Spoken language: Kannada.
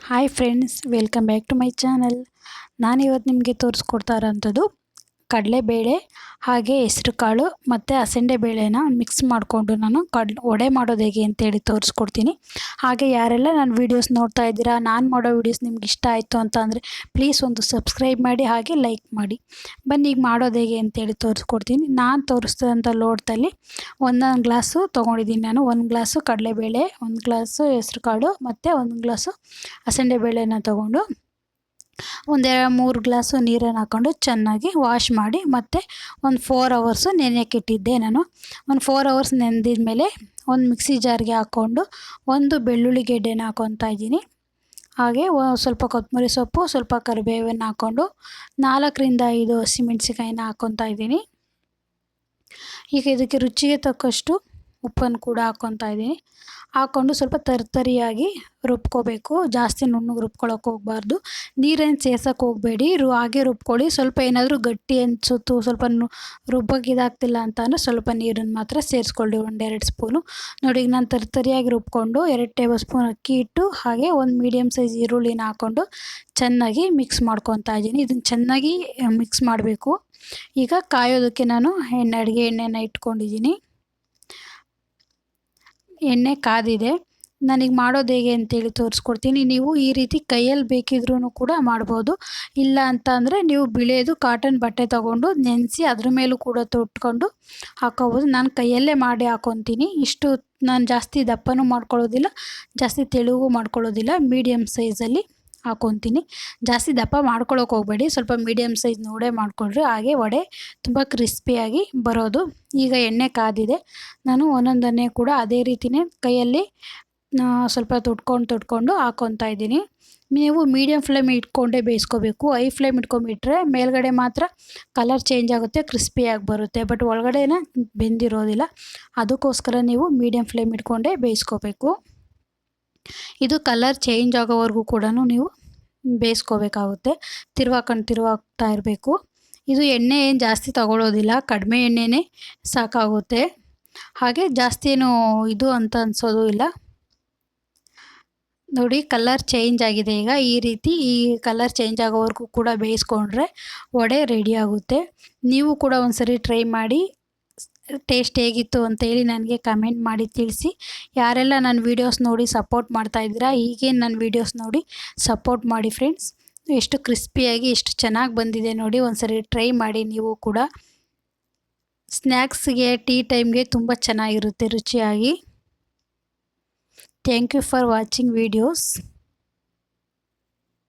Hi friends, welcome back to my channel. ನಾನಿವತ್ತು ನಿಮಗೆ ತೋರಿಸ್ಕೊಡ್ತಾ ಇರೋಂಥದ್ದು ಕಡಲೆಬೇಳೆ ಹಾಗೆ ಹೆಸರು ಕಾಳು ಮತ್ತು ಹಸಂಡೆ ಬೇಳೆನ ಮಿಕ್ಸ್ ಮಾಡಿಕೊಂಡು ನಾನು ವಡೆ ಮಾಡೋದು ಹೇಗೆ ಅಂತೇಳಿ ತೋರಿಸ್ಕೊಡ್ತೀನಿ. ಹಾಗೆ ಯಾರೆಲ್ಲ ನನ್ನ ವೀಡಿಯೋಸ್ ನೋಡ್ತಾ ಇದ್ದೀರಾ, ನಾನು ಮಾಡೋ ವೀಡಿಯೋಸ್ ನಿಮ್ಗೆ ಇಷ್ಟ ಆಯಿತು ಅಂತ ಅಂದರೆ ಪ್ಲೀಸ್ ಒಂದು ಸಬ್ಸ್ಕ್ರೈಬ್ ಮಾಡಿ ಹಾಗೆ ಲೈಕ್ ಮಾಡಿ. ಬನ್ನಿ ಈಗ ಮಾಡೋದು ಹೇಗೆ ಅಂತೇಳಿ ತೋರಿಸ್ಕೊಡ್ತೀನಿ. ನಾನು ತೋರಿಸ್ತಿರೋಂಥ ಲೋಟದಲ್ಲಿ ಒಂದೊಂದು ಗ್ಲಾಸು ತೊಗೊಂಡಿದ್ದೀನಿ. ನಾನು 1 ಗ್ಲಾಸು ಕಡಲೆಬೇಳೆ, 1 ಗ್ಲಾಸು ಹೆಸರು ಕಾಳು ಮತ್ತು 1 ಗ್ಲಾಸು ಹಸಂಡೆ ಬೇಳೆನ ತೊಗೊಂಡು 3 ಗ್ಲಾಸು ನೀರನ್ನು ಹಾಕ್ಕೊಂಡು ಚೆನ್ನಾಗಿ ವಾಶ್ ಮಾಡಿ ಮತ್ತು ಒಂದು 4 ಅವರ್ಸು ನೆನೆಯೋಕ್ಕೆ ಇಟ್ಟಿದ್ದೆ. ನಾನು ಒಂದು 4 ಅವರ್ಸ್ ನೆನೆದಿದ ಮೇಲೆ ಒಂದು ಮಿಕ್ಸಿ ಜಾರ್ಗೆ ಹಾಕ್ಕೊಂಡು ಒಂದು ಬೆಳ್ಳುಳ್ಳಿ ಗೆಡ್ಡೆನ ಹಾಕ್ಕೊತಾ ಇದ್ದೀನಿ. ಹಾಗೆ ಸ್ವಲ್ಪ ಕೊತ್ತಂಬರಿ ಸೊಪ್ಪು, ಸ್ವಲ್ಪ ಕರಿಬೇವನ್ನು ಹಾಕ್ಕೊಂಡು 4ರಿಂದ 5 ಹಸಿಮೆಣಸಿಕಾಯಿನ ಹಾಕ್ಕೊತಾ ಇದ್ದೀನಿ. ಈಗ ಇದಕ್ಕೆ ರುಚಿಗೆ ತಕ್ಕಷ್ಟು ಉಪ್ಪನ್ನು ಕೂಡ ಹಾಕ್ಕೊತಾ ಇದ್ದೀನಿ. ಹಾಕ್ಕೊಂಡು ಸ್ವಲ್ಪ ತರಿಯಾಗಿ ರುಬ್ಕೋಬೇಕು. ಜಾಸ್ತಿ ನುಣ್ಣಗೆ ರುಬ್ಕೊಳ್ಳೋಕೆ ಹೋಗಬಾರ್ದು. ನೀರೇನು ಸೇರ್ಸೋಕೆ ಹೋಗಬೇಡಿ, ಹಾಗೆ ರುಬ್ಕೊಳ್ಳಿ. ಸ್ವಲ್ಪ ಏನಾದರೂ ಗಟ್ಟಿ ಅನಿಸುತ್ತು, ಸ್ವಲ್ಪ ರುಬ್ಬಕ್ಕೆ ಇದಾಗ್ತಿಲ್ಲ ಅಂತ ಅಂದರೆ ಸ್ವಲ್ಪ ನೀರನ್ನು ಮಾತ್ರ ಸೇರಿಸ್ಕೊಳ್ಳಿ, 1-2 ಸ್ಪೂನು. ನೋಡಿ ಈಗ ನಾನು ತರಿಯಾಗಿ ರುಬ್ಕೊಂಡು 2 ಟೇಬಲ್ ಸ್ಪೂನ್ ಅಕ್ಕಿ ಹಿಟ್ಟು ಹಾಗೆ ಒಂದು ಮೀಡಿಯಮ್ ಸೈಜ್ ಈರುಳ್ಳಿನ ಹಾಕ್ಕೊಂಡು ಚೆನ್ನಾಗಿ ಮಿಕ್ಸ್ ಮಾಡ್ಕೊತಾ ಇದ್ದೀನಿ. ಇದನ್ನು ಚೆನ್ನಾಗಿ ಮಿಕ್ಸ್ ಮಾಡಬೇಕು. ಈಗ ಕಾಯೋದಕ್ಕೆ ನಾನು ಅಡುಗೆ ಎಣ್ಣೆನ ಇಟ್ಕೊಂಡಿದ್ದೀನಿ. ಎಣ್ಣೆ ಕಾದಿದೆ. ನನಗೆ ಮಾಡೋದು ಹೇಗೆ ಅಂತೇಳಿ ತೋರಿಸ್ಕೊಡ್ತೀನಿ. ನೀವು ಈ ರೀತಿ ಕೈಯಲ್ಲಿ ಬೇಕಿದ್ರೂ ಕೂಡ ಮಾಡ್ಬೋದು. ಇಲ್ಲ ಅಂತ ಅಂದರೆ ನೀವು ಬಿಳಿಯೋದು ಕಾಟನ್ ಬಟ್ಟೆ ತೊಗೊಂಡು ನೆನೆಸಿ ಅದ್ರ ಮೇಲೂ ಕೂಡ ತೊಟ್ಕೊಂಡು ಹಾಕ್ಕೋಬೋದು. ನಾನು ಕೈಯಲ್ಲೇ ಮಾಡಿ ಹಾಕ್ಕೊತೀನಿ. ಇಷ್ಟು ನಾನು ಜಾಸ್ತಿ ದಪ್ಪನೂ ಮಾಡ್ಕೊಳ್ಳೋದಿಲ್ಲ, ಜಾಸ್ತಿ ತೆಳುಗೂ ಮಾಡ್ಕೊಳ್ಳೋದಿಲ್ಲ, ಮೀಡಿಯಮ್ ಸೈಜಲ್ಲಿ ಹಾಕ್ಕೊತೀನಿ. ಜಾಸ್ತಿ ದಪ್ಪ ಮಾಡ್ಕೊಳ್ಳೋಕೆ ಹೋಗಬೇಡಿ, ಸ್ವಲ್ಪ ಮೀಡಿಯಮ್ ಸೈಜ್ ನೋಡೇ ಮಾಡಿಕೊಳ್ರಿ. ಹಾಗೆ ವಡೆ ತುಂಬ ಕ್ರಿಸ್ಪಿಯಾಗಿ ಬರೋದು. ಈಗ ಎಣ್ಣೆ ಕಾದಿದೆ. ನಾನು ಒಂದೊಂದನ್ನೇ ಕೂಡ ಅದೇ ರೀತಿಯೇ ಕೈಯಲ್ಲಿ ಸ್ವಲ್ಪ ತೊಟ್ಕೊಂಡು ಹಾಕ್ಕೊತಾ ಇದ್ದೀನಿ. ನೀವು ಮೀಡಿಯಮ್ ಫ್ಲೇಮ್ ಇಟ್ಕೊಂಡೇ ಬೇಯಿಸ್ಕೋಬೇಕು. ಹೈ ಫ್ಲೇಮ್ ಇಟ್ಕೊಂಡ್ಬಿಟ್ರೆ ಮೇಲ್ಗಡೆ ಮಾತ್ರ ಕಲರ್ ಚೇಂಜ್ ಆಗುತ್ತೆ, ಕ್ರಿಸ್ಪಿಯಾಗಿ ಬರುತ್ತೆ, ಬಟ್ ಒಳಗಡೆನ ಬೆಂದಿರೋದಿಲ್ಲ. ಅದಕ್ಕೋಸ್ಕರ ನೀವು ಮೀಡಿಯಮ್ ಫ್ಲೇಮ್ ಇಟ್ಕೊಂಡೇ ಬೇಯಿಸ್ಕೋಬೇಕು. ಇದು ಕಲರ್ ಚೇಂಜ್ ಆಗೋವರೆಗೂ ಕೂಡ ನೀವು ಬೇಯಿಸ್ಕೋಬೇಕಾಗುತ್ತೆ. ತಿರುವಾಗ್ತಾ ಇರಬೇಕು. ಇದು ಎಣ್ಣೆ ಏನು ಜಾಸ್ತಿ ತಗೊಳ್ಳೋದಿಲ್ಲ, ಕಡಿಮೆ ಎಣ್ಣೆನೇ ಸಾಕಾಗುತ್ತೆ. ಹಾಗೆ ಜಾಸ್ತಿ ಏನು ಇದು ಅಂತ ಅನಿಸೋದು ಇಲ್ಲ. ನೋಡಿ ಕಲರ್ ಚೇಂಜ್ ಆಗಿದೆ. ಈಗ ಈ ಕಲರ್ ಚೇಂಜ್ ಆಗೋವರೆಗೂ ಕೂಡ ಬೇಯಿಸ್ಕೊಂಡ್ರೆ ವಡೆ ರೆಡಿ ಆಗುತ್ತೆ. ನೀವು ಕೂಡ ಒಂದ್ಸರಿ ಟ್ರೈ ಮಾಡಿ ಟೇಸ್ಟ್ ಹೇಗಿತ್ತು ಅಂತೇಳಿ ನನಗೆ ಕಮೆಂಟ್ ಮಾಡಿ ತಿಳಿಸಿ. ಯಾರೆಲ್ಲ ನನ್ನ ವೀಡಿಯೋಸ್ ನೋಡಿ ಸಪೋರ್ಟ್ ಮಾಡ್ತಾ ಇದ್ದೀರಾ, ಹೀಗೆ ನನ್ನ ವೀಡಿಯೋಸ್ ನೋಡಿ ಸಪೋರ್ಟ್ ಮಾಡಿ ಫ್ರೆಂಡ್ಸ್. ಎಷ್ಟು ಕ್ರಿಸ್ಪಿಯಾಗಿ ಎಷ್ಟು ಚೆನ್ನಾಗಿ ಬಂದಿದೆ ನೋಡಿ. ಒಂದ್ಸರಿ ಟ್ರೈ ಮಾಡಿ ನೀವು ಕೂಡ. ಸ್ನ್ಯಾಕ್ಸ್ಗೆ, ಟೀ ಟೈಮ್ಗೆ ತುಂಬ ಚೆನ್ನಾಗಿರುತ್ತೆ ರುಚಿಯಾಗಿ. Thank you for watching videos.